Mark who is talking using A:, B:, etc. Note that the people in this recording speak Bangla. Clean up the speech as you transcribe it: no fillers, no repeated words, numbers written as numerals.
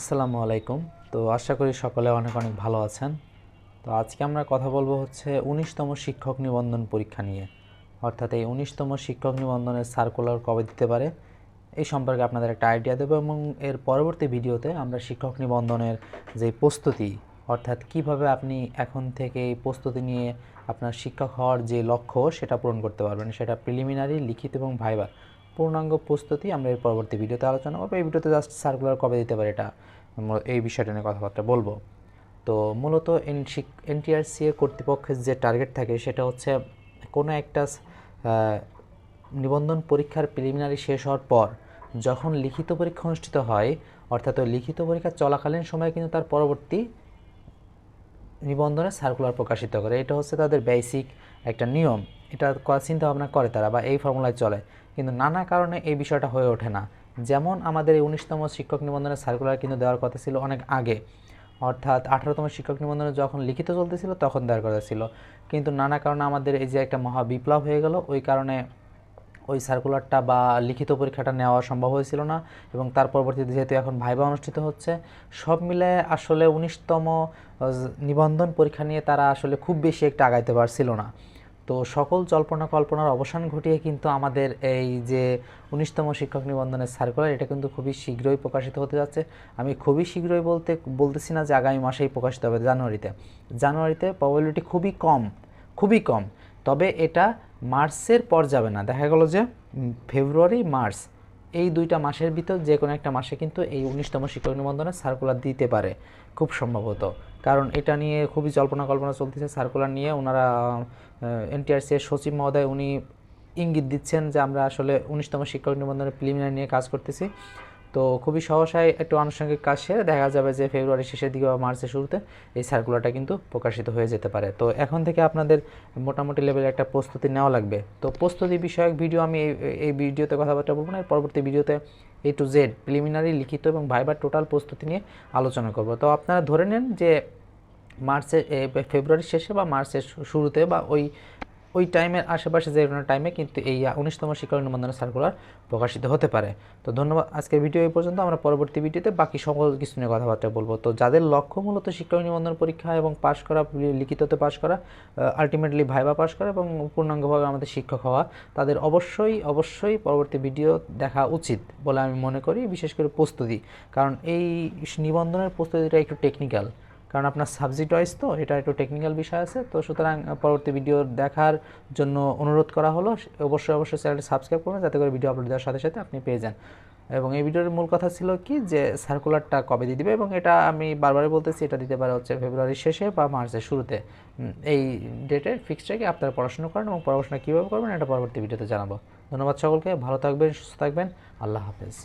A: আসসালামু আলাইকুম। তো আশা করি সকলে অনেক অনেক ভালো আছেন। তো আজকে আমরা কথা বলবো হচ্ছে ১৯তম শিক্ষক নিবন্ধন পরীক্ষা নিয়ে। অর্থাৎ এই ১৯তম শিক্ষক নিবন্ধনের সার্কুলার কবে দিতে পারে এই সম্পর্কে আপনাদের একটা আইডিয়া দেবো, এবং এর পরবর্তী ভিডিওতে আমরা শিক্ষক নিবন্ধনের যে প্রস্তুতি, অর্থাৎ কিভাবে আপনি এখন থেকে এই প্রস্তুতি নিয়ে আপনার শিক্ষক হওয়ার যে লক্ষ্য সেটা পূরণ করতে পারবেন, সেটা প্রিলিমিনারি, লিখিত এবং ভাইভা পূর্ণাঙ্গ প্রস্তুতি আমরা এর পরবর্তী ভিডিওতে আলোচনা করবো। এই ভিডিওতে জাস্ট সার্কুলার কবে দিতে পারে এটা এই বিষয়টা নিয়ে কথাবার্তা বলবো। তো মূলত এনটিআরসিএ কর্তৃপক্ষের যে টার্গেট থাকে সেটা হচ্ছে কোনো একটা নিবন্ধন পরীক্ষার প্রিলিমিনারি শেষ হওয়ার পর যখন লিখিত পরীক্ষা অনুষ্ঠিত হয়, অর্থাৎ ওই লিখিত পরীক্ষা চলাকালীন সময়ে কিন্তু তার পরবর্তী নিবন্ধনের সার্কুলার প্রকাশিত করে। এটা হচ্ছে তাদের বেসিক একটা নিয়ম, এটা চিন্তা ভাবনা করে তারা, বা এই ফর্মুলায় চলে। কিন্তু নানা কারণে এই বিষয়টা হয়ে ওঠে না। যেমন আমাদের এই ১৯তম শিক্ষক নিবন্ধনের সার্কুলার কিন্তু দেওয়ার কথা ছিল অনেক আগে, অর্থাৎ ১৮তম শিক্ষক নিবন্ধনে যখন লিখিত চলতেছিল তখন দেওয়ার কথা ছিল। কিন্তু নানা কারণে আমাদের এই যে একটা মহা বিপ্লব হয়ে গেল, ওই কারণে ওই সার্কুলারটা বা লিখিত পরীক্ষাটা নেওয়া সম্ভব হয়েছিল না। এবং তার পরবর্তীতে যেহেতু এখন ভাইভা অনুষ্ঠিত হচ্ছে, সব মিলে আসলে ১৯তম নিবন্ধন পরীক্ষা নিয়ে তারা আসলে খুব বেশি একটা আগাইতে পারছিল না। তো সকল জল্পনা কল্পনার অবসান ঘটিয়ে কিন্তু আমাদের এই যে ১৯তম শিক্ষক নিবন্ধনের সার্কুলার, এটা কিন্তু খুবই শীঘ্রই প্রকাশিত হতে যাচ্ছে। আমি খুবই শীঘ্রই বলতেছি না যে আগামী মাসেই প্রকাশিত হবে, জানুয়ারিতে প্রবাবিলিটি খুবই কম, খুবই কম। তবে এটা মার্চের পর যাবে না, দেখা গেল যে ফেব্রুয়ারি মার্চ এই দুইটা মাসের ভিতর যে কোনো একটা মাসে কিন্তু এই ১৯তম শিক্ষক নিবন্ধনের সার্কুলার দিতে পারে খুব সম্ভবত। কারণ এটা নিয়ে খুবই জল্পনা কল্পনা চলতেছে। সার্কুলার নিয়ে ওনারা এনটিআরসি এর সচিব মহোদয় উনি ইঙ্গিত দিচ্ছেন যে আমরা আসলে ১৯তম শিক্ষক নিবন্ধনের প্রিলিমিনারি নিয়ে কাজ করতেছি। তো খুবই সহসায় একটু আনুষঙ্গিক কাজ সেরে দেখা যাবে যে ফেব্রুয়ারি শেষের দিকে বা মার্চের শুরুতে এই সার্কুলারটা কিন্তু প্রকাশিত হয়ে যেতে পারে। তো এখন থেকে আপনাদের মোটামুটি লেভেলের একটা প্রস্তুতি নেওয়া লাগবে। তো প্রস্তুতি বিষয়ক ভিডিও আমি এই ভিডিওতে কথাবার্তা বলবো না, এর পরবর্তী ভিডিওতে A to Z প্রিলিমিনারি, লিখিত এবং ভাইবার টোটাল প্রস্তুতি নিয়ে আলোচনা করব। তো আপনারা ধরে নেন যে ফেব্রুয়ারির শেষে বা মার্চের শুরুতে বা ওই টাইমের আশেপাশে যে কোনো টাইমে কিন্তু এই ১৯তম শিক্ষক নিবন্ধনের সার্কুলার প্রকাশিত হতে পারে। তো ধন্যবাদ। আজকের ভিডিও এই পর্যন্ত। আমরা পরবর্তী ভিডিওতে বাকি সকল কিছু নিয়ে কথাবার্তা বলবো। তো যাদের লক্ষ্য মূলত শিক্ষক নিবন্ধন পরীক্ষা এবং পাশ করা, লিখিততে পাশ করা, আলটিমেটলি ভাইবা পাশ করা এবং পূর্ণাঙ্গভাবে আমাদের শিক্ষক হওয়া, তাদের অবশ্যই পরবর্তী ভিডিও দেখা উচিত বলে আমি মনে করি, বিশেষ করে প্রস্তুতি। কারণ এই নিবন্ধনের প্রস্তুতিটা একটু টেকনিক্যাল, কারণ আপনার সাবজেক্ট ওয়াইজ তো এটা একটু টেকনিক্যাল বিষয় আছে। তো সুতরাং পরবর্তী ভিডিও দেখার জন্য অনুরোধ করা হলো। অবশ্যই চ্যানেলটি সাবস্ক্রাইব করবেন যাতে করে ভিডিও আপলোড দেওয়ার সাথে সাথে আপনি পেয়ে যান। এবং এই ভিডিওর মূল কথা ছিল কি, যে সার্কুলারটা কবে দিয়ে দিবে, এবং এটা আমি বারবারই বলতেছি, এটা দিতে পারে হচ্ছে ফেব্রুয়ারির শেষে বা মার্চের শুরুতে। এই ডেটের ফিক্সড রেখে আপনারা পড়াশোনা করেন, এবং পড়াশোনা কীভাবে করবেন এটা পরবর্তী ভিডিওতে জানাবো। ধন্যবাদ সকলকে, ভালো থাকবেন, সুস্থ থাকবেন, আল্লাহ হাফেজ।